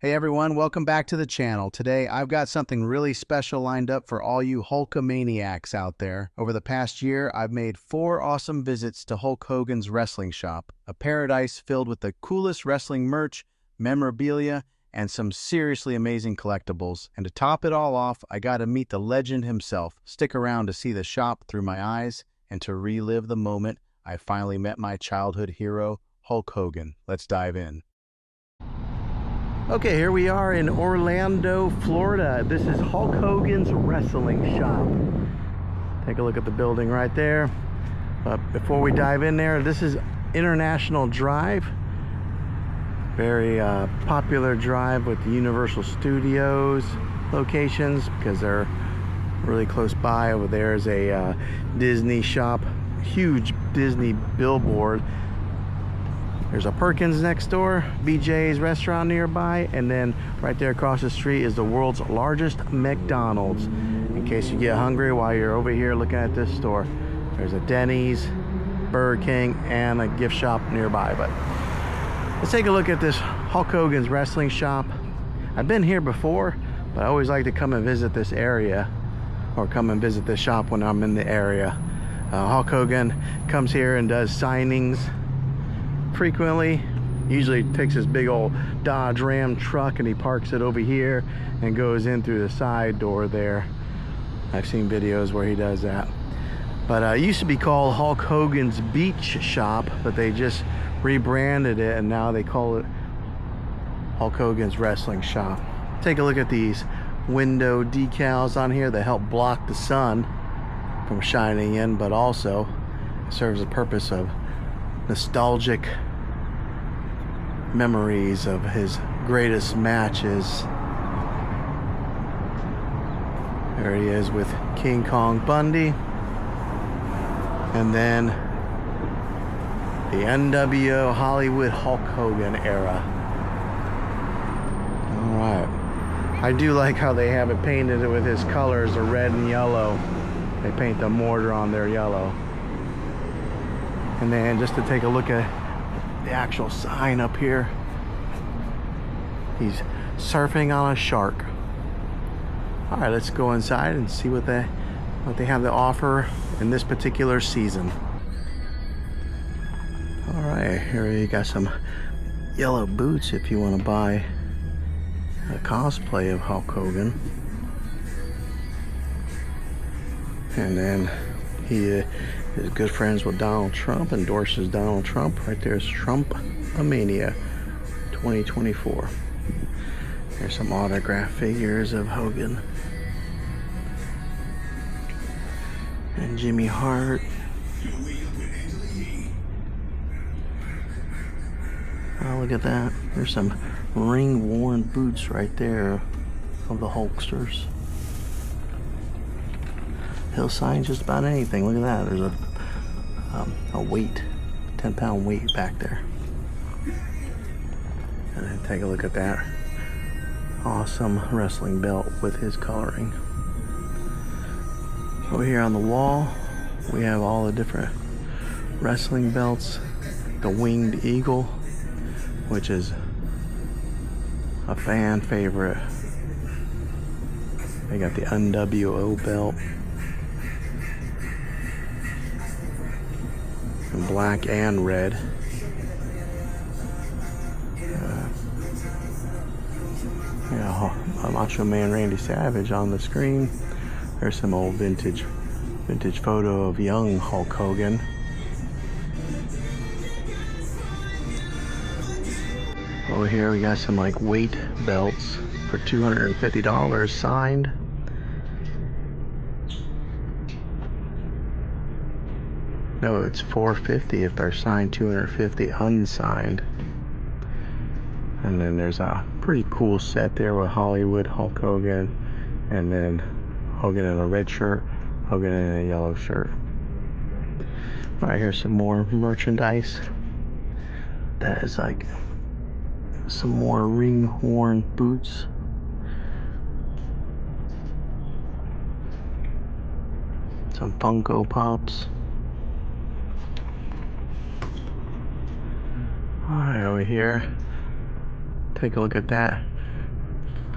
Hey everyone, welcome back to the channel. Today I've got something really special lined up for all you Hulkamaniacs out there. Over the past year, I've made 4 awesome visits to Hulk Hogan's wrestling shop, a paradise filled with the coolest wrestling merch, memorabilia, and some seriously amazing collectibles. And to top it all off, I got to meet the legend himself. Stick around to see the shop through my eyes and to relive the moment I finally met my childhood hero, Hulk Hogan. Let's dive in. Okay, here we are in Orlando, Florida. This is Hulk Hogan's wrestling shop. Take a look at the building right there. But before we dive in there, this is International Drive. Very popular drive with the Universal Studios locations because they're really close by. Over there is a Disney shop, huge Disney billboard. There's a Perkins next door, BJ's restaurant nearby, and then right there across the street is the world's largest McDonald's. In case you get hungry while you're over here looking at this store, there's a Denny's, Burger King, and a gift shop nearby. But let's take a look at this Hulk Hogan's wrestling shop. I've been here before, but I always like to come and visit this area, or come and visit this shop when I'm in the area. Hulk Hogan comes here and does signings frequently. Usually takes his big old Dodge Ram truck and he parks it over here and goes in through the side door there. I've seen videos where he does that. But it used to be called Hulk Hogan's Beach Shop, but they just rebranded it and now they call it Hulk Hogan's Wrestling Shop. Take a look at these window decals on here that help block the sun from shining in, but also serves the purpose of nostalgic memories of his greatest matches. There he is with King Kong Bundy, and then the NWO Hollywood Hulk Hogan era. All right, I do like how they have it painted with his colors of red and yellow. They paint the mortar on their yellow. And then just to take a look at the actual sign up here, he's surfing on a shark. All right, let's go inside and see what they have to offer in this particular season. All right, here you got some yellow boots if you want to buy a cosplay of Hulk Hogan. And then he is good friends with Donald Trump, endorses Donald Trump. Right there's Trump-a-mania 2024. There's some autograph figures of Hogan and Jimmy Hart. Oh, look at that. There's some ring-worn boots right there of the Hulksters. He'll sign just about anything. Look at that. There's a weight, 10-pound weight back there. And then take a look at that awesome wrestling belt with his coloring. Over here on the wall, we have all the different wrestling belts. The Winged Eagle, which is a fan favorite. They got the NWO belt. In black and red. Macho Man Randy Savage on the screen. There's some old vintage photo of young Hulk Hogan. Over here we got some like weight belts for $250 signed. No, it's $450 if they're signed, $250 unsigned. And then there's a pretty cool set there with Hollywood Hulk Hogan, and then Hogan in a red shirt, Hogan in a yellow shirt. All right, here's some more merchandise. That is like some more ring-worn boots. Some Funko Pops. Alright, over here, take a look at that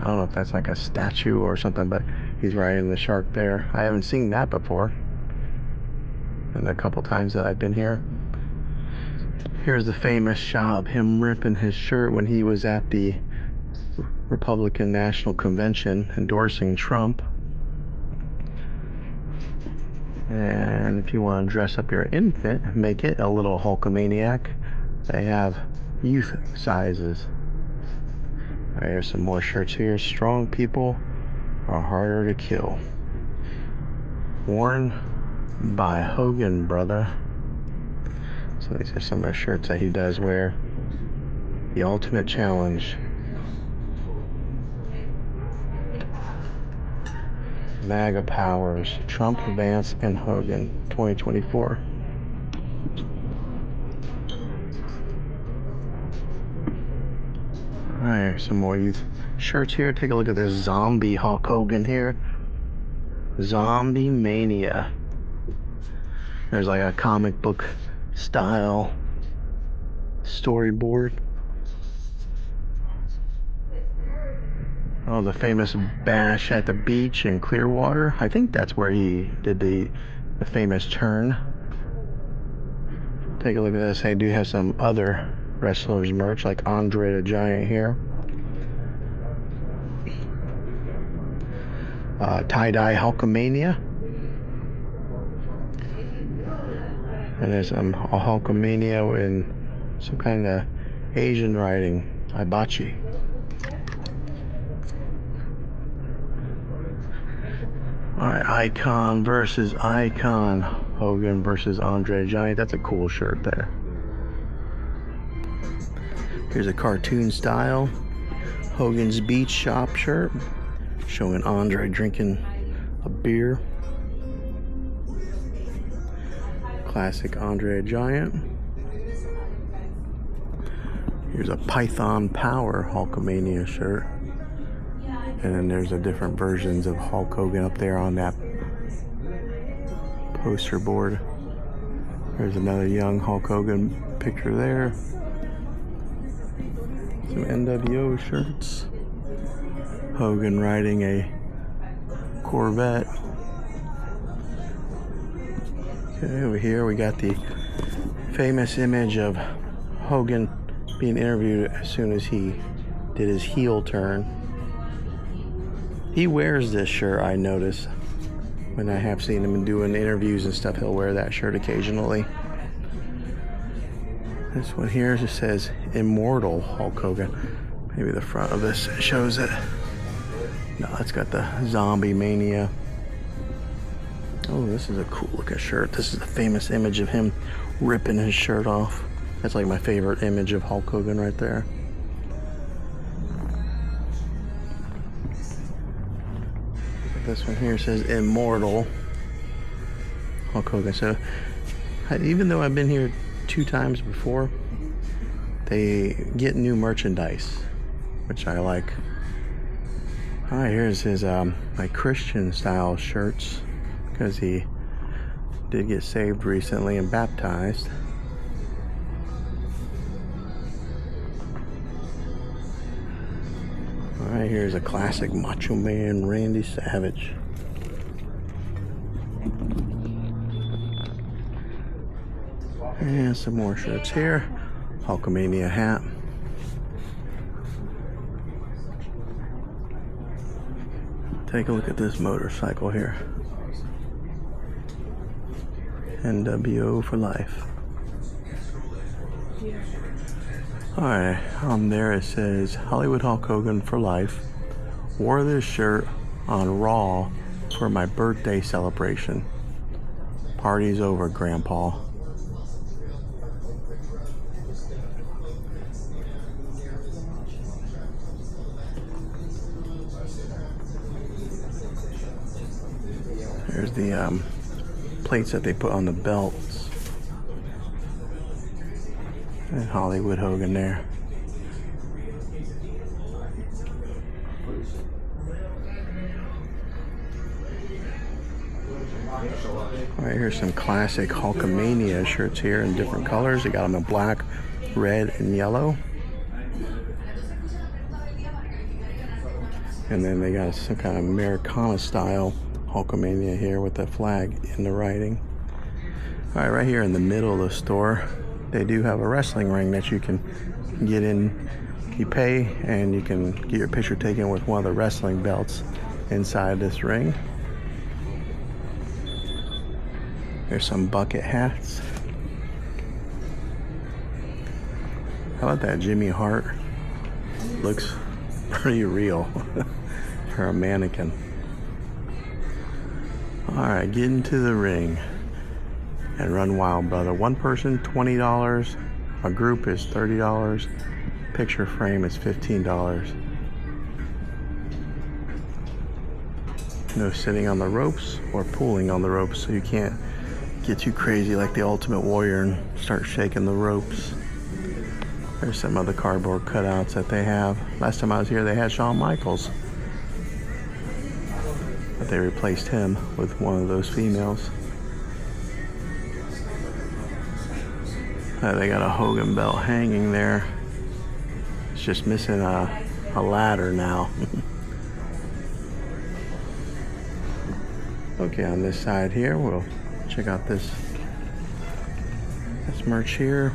I don't know if that's like a statue or something, but he's riding the shark there. I haven't seen that before in the couple times that I've been here. Here's the famous shot of him ripping his shirt when he was at the Republican National Convention endorsing Trump. And if you want to dress up your infant, make it a little Hulkamaniac, they have youth sizes. All right, here's some more shirts here. Strong people are harder to kill. Worn by Hogan, brother. So these are some of the shirts that he does wear. The Ultimate Challenge. MAGA Powers. Trump, Vance, and Hogan 2024. Alright, some more youth shirts here. Take a look at this zombie Hulk Hogan here. Zombie Mania. There's like a comic book style storyboard. Oh, the famous bash at the beach in Clearwater. I think that's where he did the famous turn. Take a look at this. I do have some other wrestlers merch like Andre the Giant here. Tie-dye Hulkamania. And there's a Hulkamania in some kind of Asian writing. Hibachi. Alright, Icon versus Icon. Hogan versus Andre the Giant. That's a cool shirt there. Here's a cartoon style Hogan's Beach Shop shirt showing Andre drinking a beer. Classic Andre the Giant. Here's a Python Power Hulkamania shirt. And then there's the different versions of Hulk Hogan up there on that poster board. There's another young Hulk Hogan picture there. Some NWO shirts. Hogan riding a Corvette. Okay, over here we got the famous image of Hogan being interviewed as soon as he did his heel turn. He wears this shirt, I notice. When I have seen him doing interviews and stuff, he'll wear that shirt occasionally. This one here just says Immortal Hulk Hogan. Maybe the front of this shows it. No, it's got the Zombie Mania. Oh, this is a cool looking shirt. This is the famous image of him ripping his shirt off. That's like my favorite image of Hulk Hogan right there. This one here says Immortal Hulk Hogan. So even though I've been here 2 times before, they get new merchandise, which I like. Alright, here's his like Christian style shirts, because he did get saved recently and baptized. Alright, here's a classic Macho Man Randy Savage. And some more shirts here. Hulkamania hat. Take a look at this motorcycle here. NWO for life. Alright, on there it says Hollywood Hulk Hogan for life. Wore this shirt on Raw for my birthday celebration. Party's over, Grandpa. There's the plates that they put on the belts. And Hollywood Hogan there. Alright, here's some classic Hulkamania shirts here in different colors. They got them in black, red, and yellow. And then they got some kind of Americana style Hulkamania here with the flag in the writing. All right, right here in the middle of the store, they do have a wrestling ring that you can get in. You pay and you can get your picture taken with one of the wrestling belts inside this ring. There's some bucket hats. How about that Jimmy Hart? Looks pretty real for a mannequin. Alright, get into the ring and run wild, brother. One person, $20. A group is $30. Picture frame is $15. No sitting on the ropes or pulling on the ropes, so you can't get too crazy like the Ultimate Warrior and start shaking the ropes. There's some other cardboard cutouts that they have. Last time I was here, they had Shawn Michaels, but they replaced him with one of those females. They got a Hogan belt hanging there. It's just missing a ladder now. Okay, on this side here, we'll check out this merch here.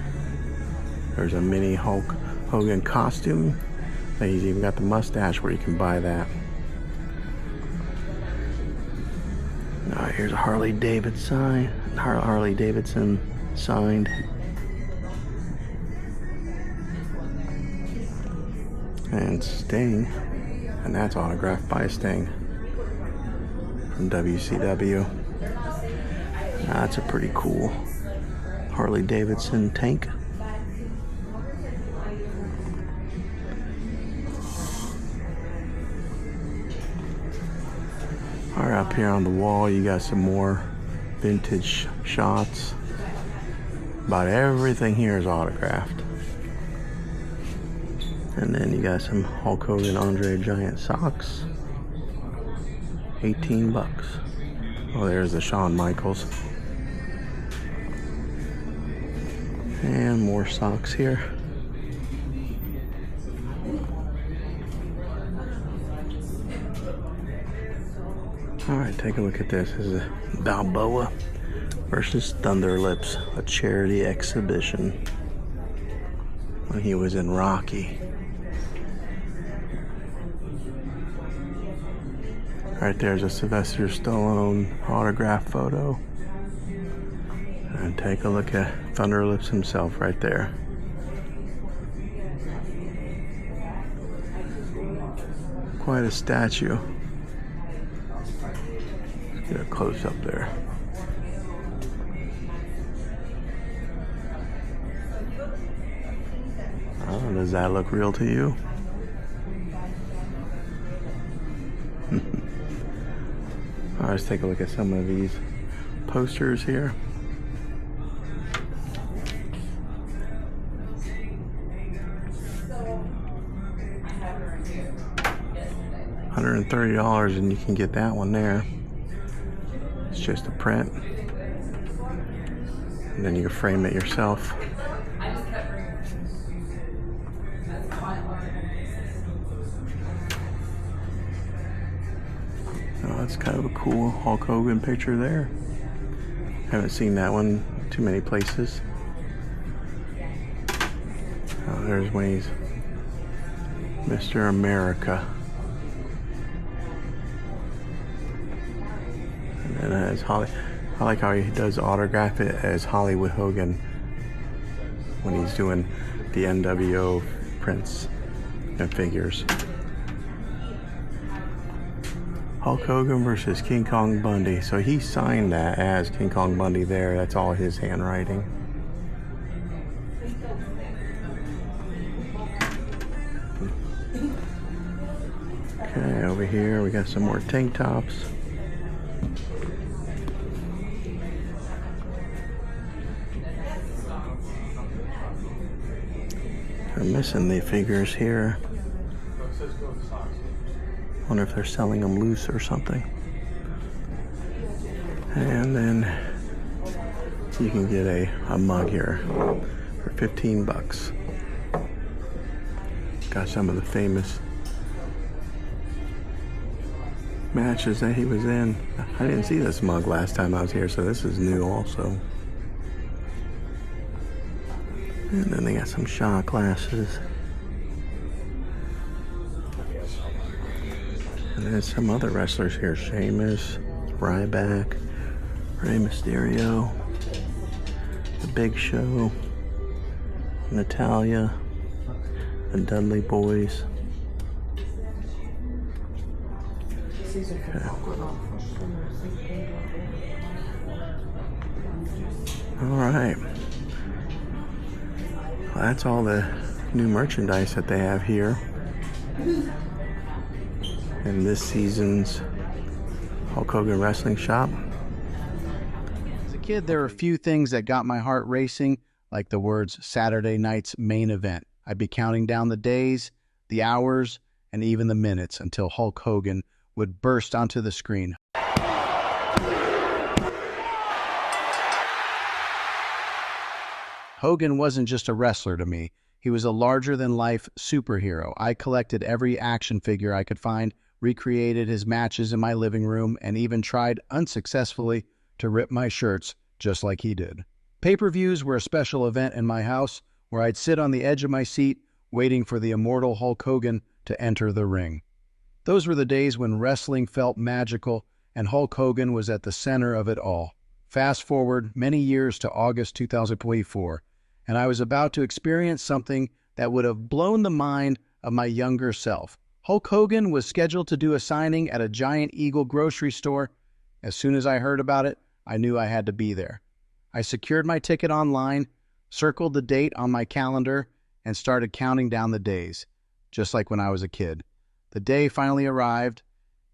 There's a mini Hulk Hogan costume. He's even got the mustache where you can buy that. Here's a Harley Davidson signed. And Sting, and that's autographed by Sting from WCW. That's a pretty cool Harley Davidson tank. All right, up here on the wall, you got some more vintage shots. About everything here is autographed. And then you got some Hulk Hogan Andre Giant socks. 18 bucks. Oh, there's the Shawn Michaels. And more socks here. Alright, take a look at this. This is Balboa versus Thunder Lips, a charity exhibition when he was in Rocky. Right there's a Sylvester Stallone autograph photo. And take a look at Thunder Lips himself right there. Quite a statue. Let's get a close up there. Oh, does that look real to you? All right, let's take a look at some of these posters here. $130 and you can get that one there. It's just a print. And then you can frame it yourself. Oh, that's kind of a cool Hulk Hogan picture there. Haven't seen that one too many places. Oh, there's when he's Mr. America. And then as Holly, I like how he does autograph it as Hollywood Hogan when he's doing the NWO prints and figures. Hulk Hogan versus King Kong Bundy. So he signed that as King Kong Bundy there. That's all his handwriting. Okay, over here we got some more tank tops. They're missing the figures here. Wonder if they're selling them loose or something. And then you can get a mug here for 15 bucks. Got some of the famous matches that he was in. I didn't see this mug last time I was here, so this is new also. And then they got some shot glasses. And then some other wrestlers here. Sheamus, Ryback, Rey Mysterio, The Big Show, Natalya, the Dudley Boys. Okay. All right. Well, that's all the new merchandise that they have here in this season's Hulk Hogan Wrestling Shop. As a kid, there were a few things that got my heart racing, like the words Saturday night's main event. I'd be counting down the days, the hours, and even the minutes until Hulk Hogan would burst onto the screen. Hogan wasn't just a wrestler to me. He was a larger-than-life superhero. I collected every action figure I could find, recreated his matches in my living room, and even tried unsuccessfully to rip my shirts just like he did. Pay-per-views were a special event in my house where I'd sit on the edge of my seat waiting for the immortal Hulk Hogan to enter the ring. Those were the days when wrestling felt magical and Hulk Hogan was at the center of it all. Fast forward many years to August 2024, and I was about to experience something that would have blown the mind of my younger self. Hulk Hogan was scheduled to do a signing at a Giant Eagle grocery store. As soon as I heard about it, I knew I had to be there. I secured my ticket online, circled the date on my calendar, and started counting down the days, just like when I was a kid. The day finally arrived,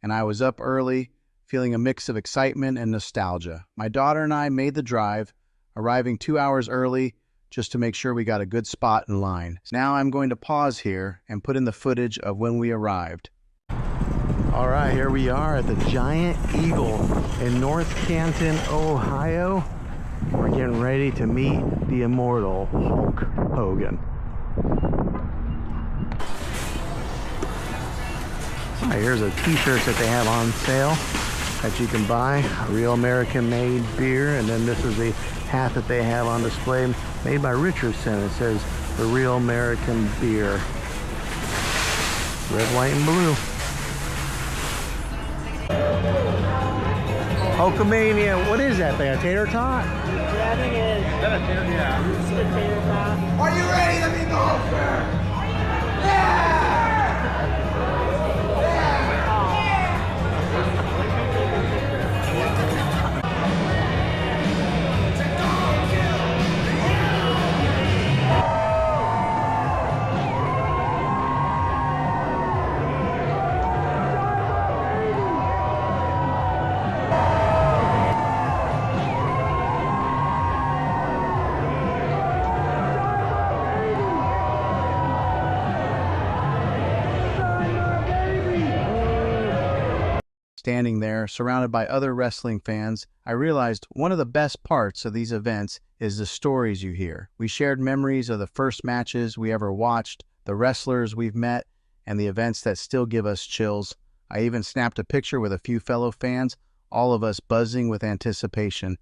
and I was up early, feeling a mix of excitement and nostalgia. My daughter and I made the drive, arriving 2 hours early just to make sure we got a good spot in line. Now I'm going to pause here and put in the footage of when we arrived. All right, here we are at the Giant Eagle in North Canton, Ohio. We're getting ready to meet the immortal Hulk Hogan. All right, here's a t-shirt that they have on sale that you can buy. A Real American made beer, and then this is the hat that they have on display made by Richardson. It says the Real American beer. Red, white, and blue. Hulkamania, what is that thing? A tater tot? Yeah, I think it is. Is that a tater? Yeah. It's a tater tot. Are you ready to meet the Hulk? Yeah! Standing there, surrounded by other wrestling fans, I realized one of the best parts of these events is the stories you hear. We shared memories of the first matches we ever watched, the wrestlers we've met, and the events that still give us chills. I even snapped a picture with a few fellow fans, all of us buzzing with anticipation.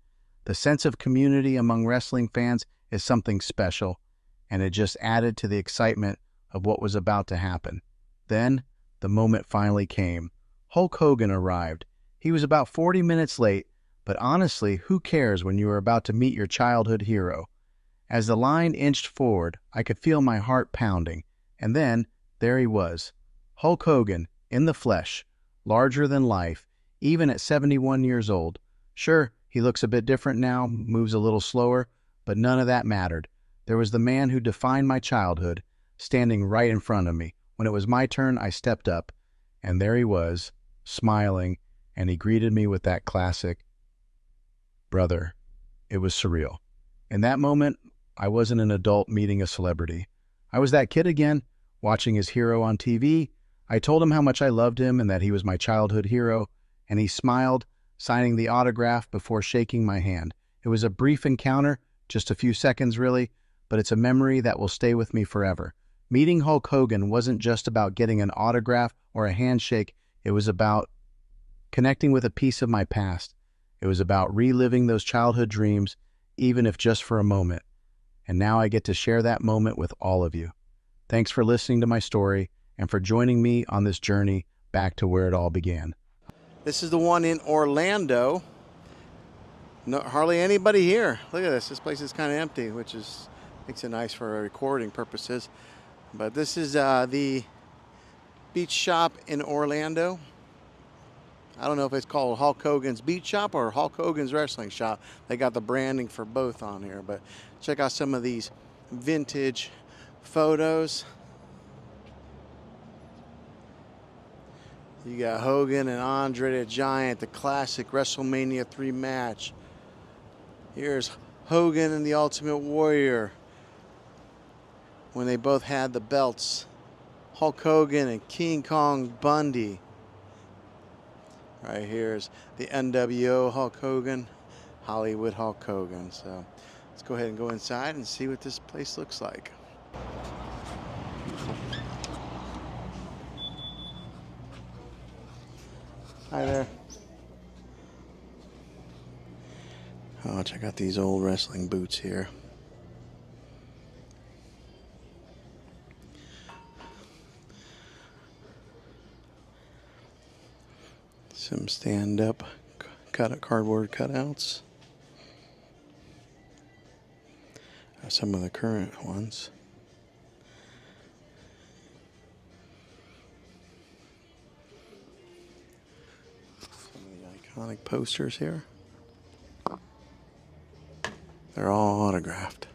The sense of community among wrestling fans is something special, and it just added to the excitement of what was about to happen. Then, the moment finally came. Hulk Hogan arrived. He was about 40 minutes late, but honestly, who cares when you are about to meet your childhood hero? As the line inched forward, I could feel my heart pounding. And then, there he was. Hulk Hogan, in the flesh, larger than life, even at 71 years old. Sure, he looks a bit different now, moves a little slower, but none of that mattered. There was the man who defined my childhood, standing right in front of me. When it was my turn, I stepped up, and there he was, smiling, and he greeted me with that classic, "Brother." It was surreal. In that moment, I wasn't an adult meeting a celebrity. I was that kid again, watching his hero on TV. I told him how much I loved him and that he was my childhood hero, and he smiled, signing the autograph before shaking my hand. It was a brief encounter, just a few seconds really, but it's a memory that will stay with me forever. Meeting Hulk Hogan wasn't just about getting an autograph or a handshake. It was about connecting with a piece of my past. It was about reliving those childhood dreams, even if just for a moment. And now I get to share that moment with all of you. Thanks for listening to my story and for joining me on this journey back to where it all began. This is the one in Orlando. No, hardly anybody here. Look at this. This place is kind of empty, which makes it nice for recording purposes. But this is the beach shop in Orlando. I don't know if it's called Hulk Hogan's Beach Shop or Hulk Hogan's Wrestling Shop. They got the branding for both on here. But check out some of these vintage photos. You got Hogan and Andre the Giant, the classic WrestleMania 3 match. Here's Hogan and the Ultimate Warrior when they both had the belts. Hulk Hogan and King Kong Bundy. Right here's the NWO Hulk Hogan, Hollywood Hulk Hogan. So let's go ahead and go inside and see what this place looks like. Hi there. Oh, check out these old wrestling boots here. Some stand-up cardboard cutouts. Some of the current ones. Some of the iconic posters here. They're all autographed.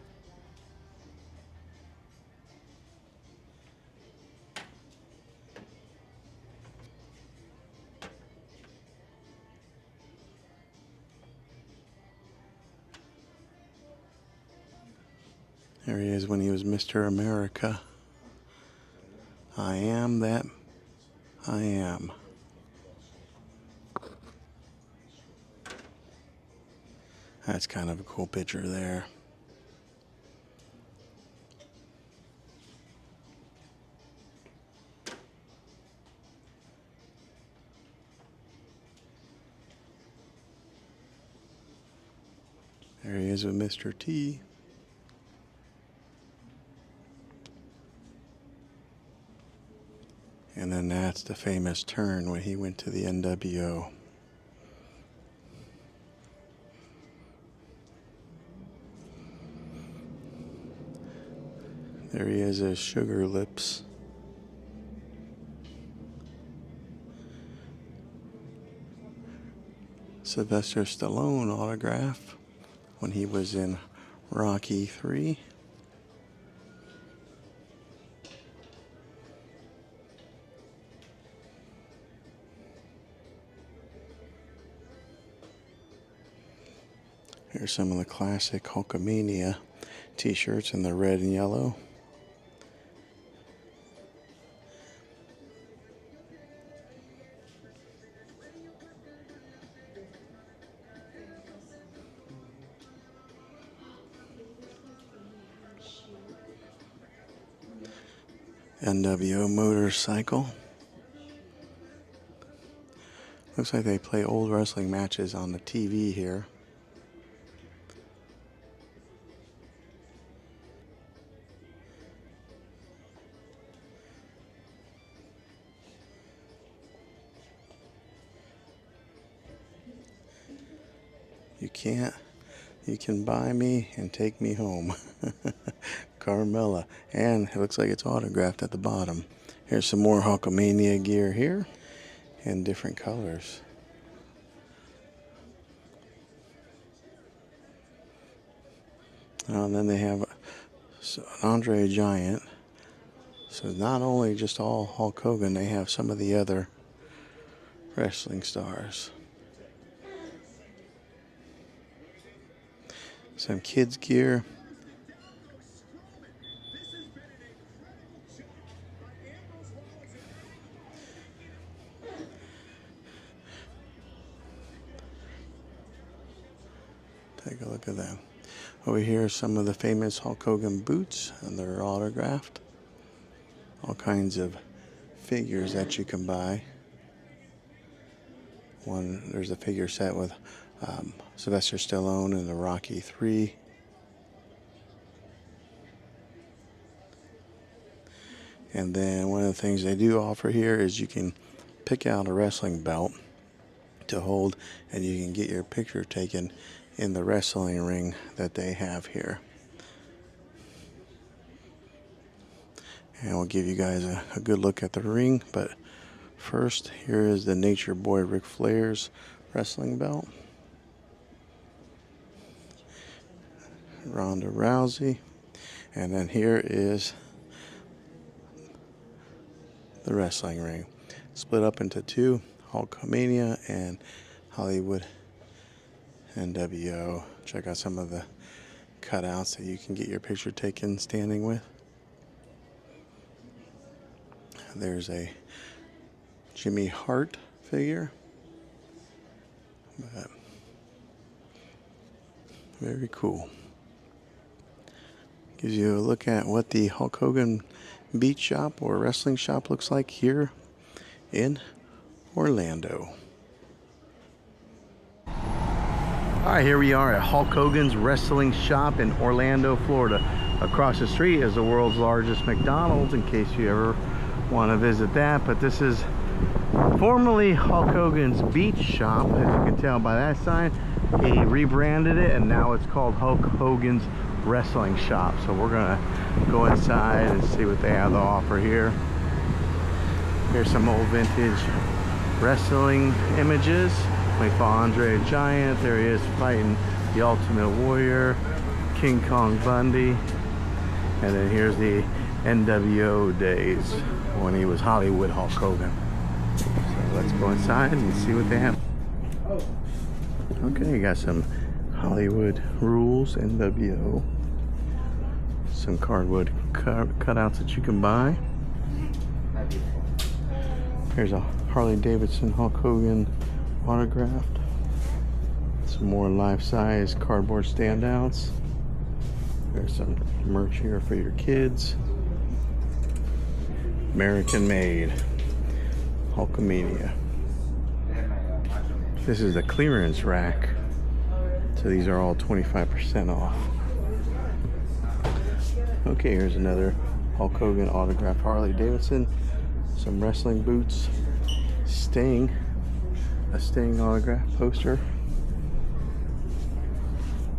There he is when he was Mr. America. I am that I am. That's kind of a cool picture there. There he is with Mr. T. And then that's the famous turn when he went to the NWO. There he is as Sugar Lips. Sylvester Stallone autograph when he was in Rocky 3. Here's some of the classic Hulkamania t-shirts in the red and yellow. NWO motorcycle. Looks like they play old wrestling matches on the TV here. You can buy me and take me home. Carmella. And it looks like it's autographed at the bottom. Here's some more Hulkamania gear here in different colors. And then they have Andre the Giant. So not only just all Hulk Hogan, they have some of the other wrestling stars. Some kids gear. Take a look at them. Over here are some of the famous Hulk Hogan boots, and they're autographed. All kinds of figures that you can buy. There's a figure set with Sylvester Stallone in the Rocky 3. And then one of the things they do offer here is you can pick out a wrestling belt to hold, and you can get your picture taken in the wrestling ring that they have here. And we'll give you guys a good look at the ring, but first, here is the Nature Boy Ric Flair's wrestling belt. Ronda Rousey. And then here is the wrestling ring. Split up into two, Hulkamania and Hollywood NWO. Check out some of the cutouts that you can get your picture taken standing with. There's a Jimmy Hart figure. But very cool. Gives you a look at what the Hulk Hogan beat shop or wrestling shop looks like here in Orlando. Alright, here we are at Hulk Hogan's wrestling shop in Orlando, Florida. Across the street is the world's largest McDonald's, in case you ever want to visit that. But this is formerly Hulk Hogan's beach shop. As you can tell by that sign, he rebranded it and now it's called Hulk Hogan's wrestling shop. So we're gonna go inside and see what they have to offer here. Here's some old vintage wrestling images. We saw Andre the Giant. There he is fighting the Ultimate Warrior, King Kong Bundy. And then here's the NWO days when he was Hollywood Hulk Hogan. So let's go inside and see what they have. Okay, you got some Hollywood Rules NWO. Some cardboard cutouts that you can buy. Here's a Harley Davidson Hulk Hogan autographed. Some more life-size cardboard standouts. There's some merch here for your kids. American made Hulkamania. This is the clearance rack. So these are all 25% off. Okay, here's another Hulk Hogan autographed Harley Davidson. Some wrestling boots. Sting. A Sting autograph poster.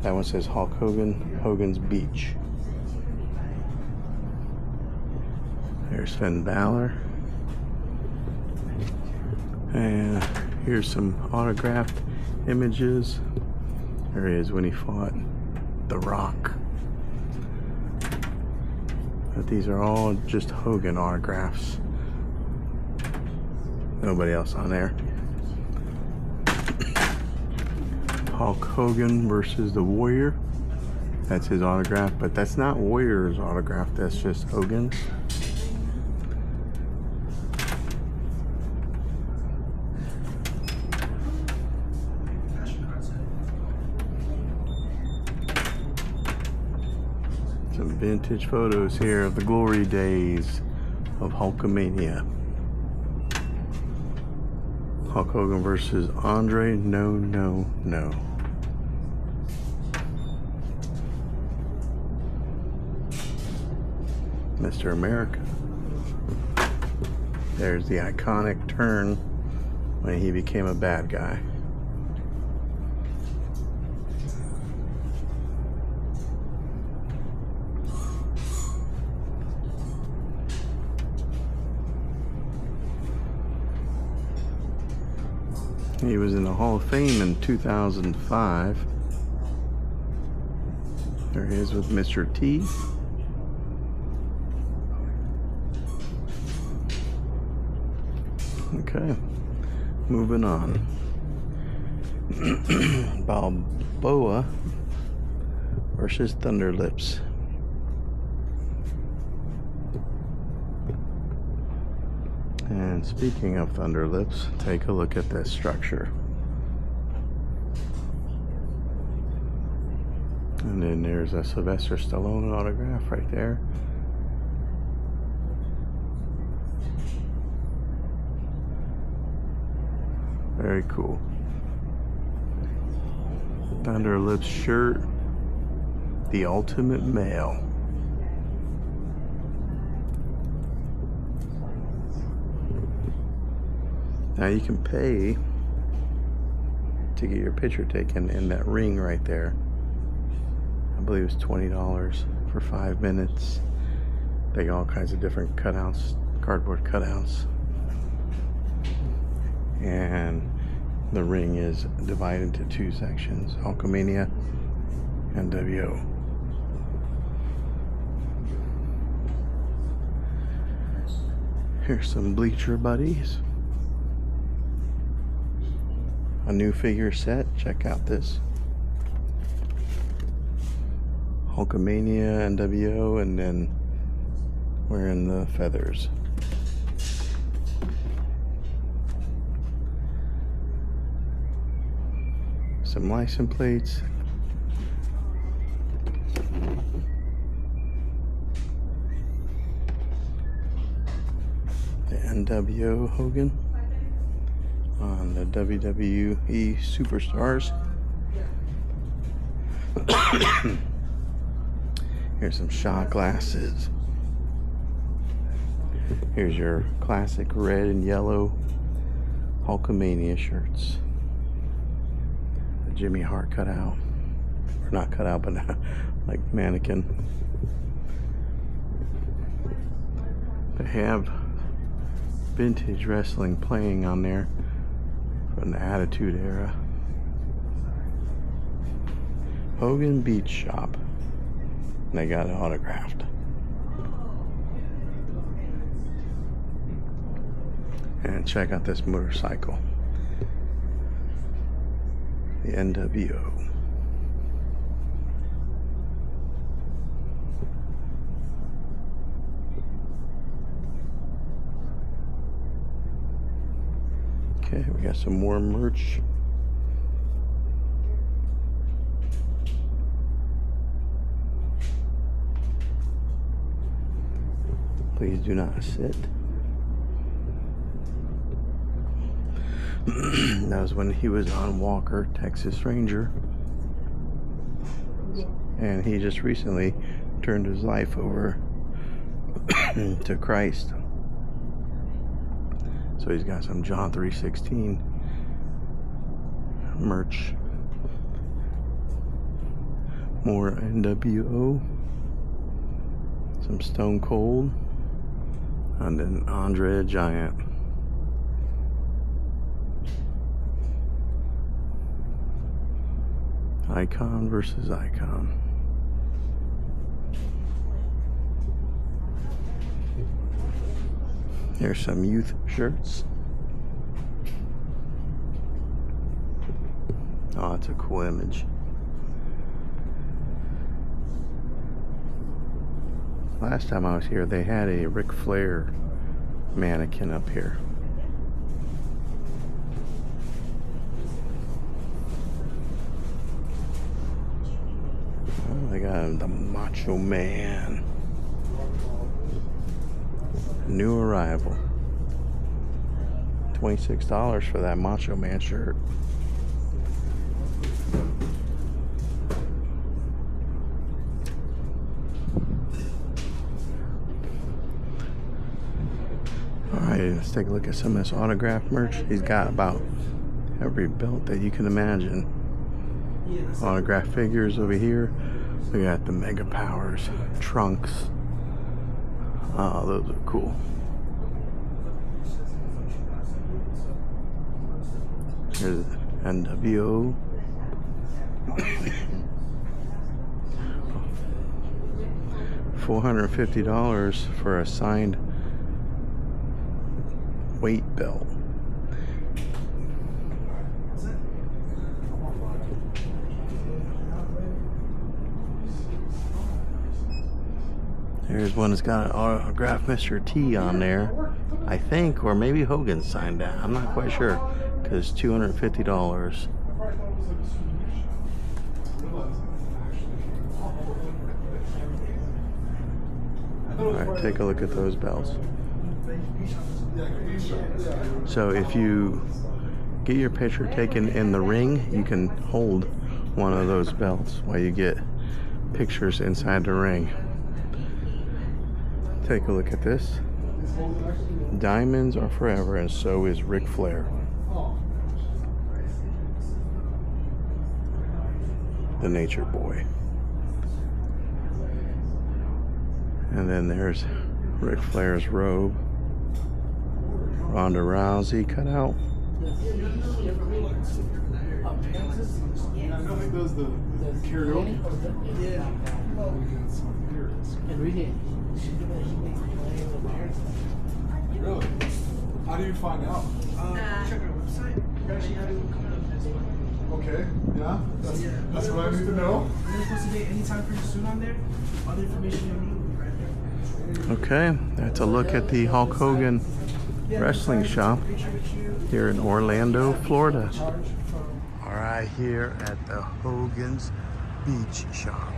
That one says Hulk Hogan, Hogan's Beach. There's Finn Balor. And here's some autographed images. There he is when he fought The Rock. But these are all just Hogan autographs. Nobody else on there. Hulk Hogan versus the Warrior. That's his autograph, but that's not Warrior's autograph, that's just Hogan's. Some vintage photos here of the glory days of Hulkamania. Hulk Hogan versus Andre No No No. Mr. America. There's the iconic turn when he became a bad guy. He was in the Hall of Fame in 2005. There he is with Mr. T. Okay, moving on. Balboa versus Thunder Lips. And speaking of Thunder Lips, take a look at this structure. And then there's a Sylvester Stallone autograph right there. Very cool. Thunder Lips shirt. The ultimate male. Now you can pay to get your picture taken in that ring right there. I believe it's $20 for 5 minutes. They got all kinds of different cutouts, cardboard cutouts. And the ring is divided into 2 sections, Hulkamania and WO. Here's some bleacher buddies. A new figure set. Check out this. Hulkamania and WO, and then wearing the feathers. Some license plates. The NWO Hogan on the WWE Superstars. Here's some shot glasses. Here's your classic red and yellow Hulkamania shirts. The Jimmy Hart cutout. Or not cutout, but like mannequin. They have vintage wrestling playing on there from the Attitude Era. Hogan Beach Shop. And they got it autographed. And check out this motorcycle. The NWO. Okay, we got some more merch. Please do not sit. That was when he was on Walker, Texas Ranger. And he just recently turned his life over to Christ. So he's got some John 3:16 merch. More NWO. Some Stone Cold. And then Andre the Giant. Icon versus icon. Here's some youth shirts. Oh, that's a cool image. Last time I was here, they had a Ric Flair mannequin up here. Oh, they got the Macho Man. New arrival. $26 for that Macho Man shirt. Alright, let's take a look at some of this autograph merch. He's got about every belt that you can imagine. Autograph figures over here. We got the Mega Powers trunks. Oh, those are cool. Here's NWO. $450 for a signed weight belt. There's one that's got an autographed Mr. T on there, I think, or maybe Hogan signed that. I'm not quite sure, because it's $250. Alright, take a look at those belts. So if you get your picture taken in the ring, you can hold one of those belts while you get pictures inside the ring. Take a look at this. Diamonds are forever, and so is Ric Flair. The Nature Boy. And then there's Ric Flair's robe. Ronda Rousey cut out. I know he does the karaoke. Yeah. And read it. Really? How do you find out? Check our website. Okay, yeah, that's what I need to know. We're supposed to be anytime pretty soon on there. All the information you need will be right there. Okay, that's a look at the Hulk Hogan wrestling shop here in Orlando, Florida. All right, here at the Hogan's Beach Shop.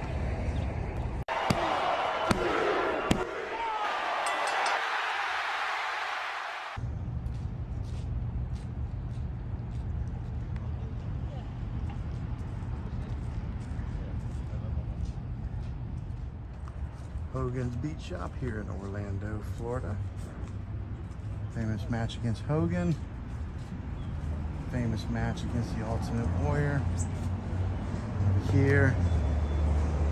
Hogan's Beach Shop here in Orlando, Florida. Famous match against Hogan. Famous match against the Ultimate Warrior. Over here,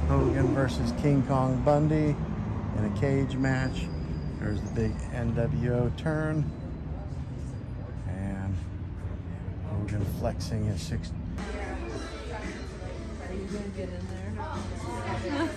Hogan versus King Kong Bundy in a cage match. There's the big NWO turn. And Hogan flexing his 6. Are you gonna get in there?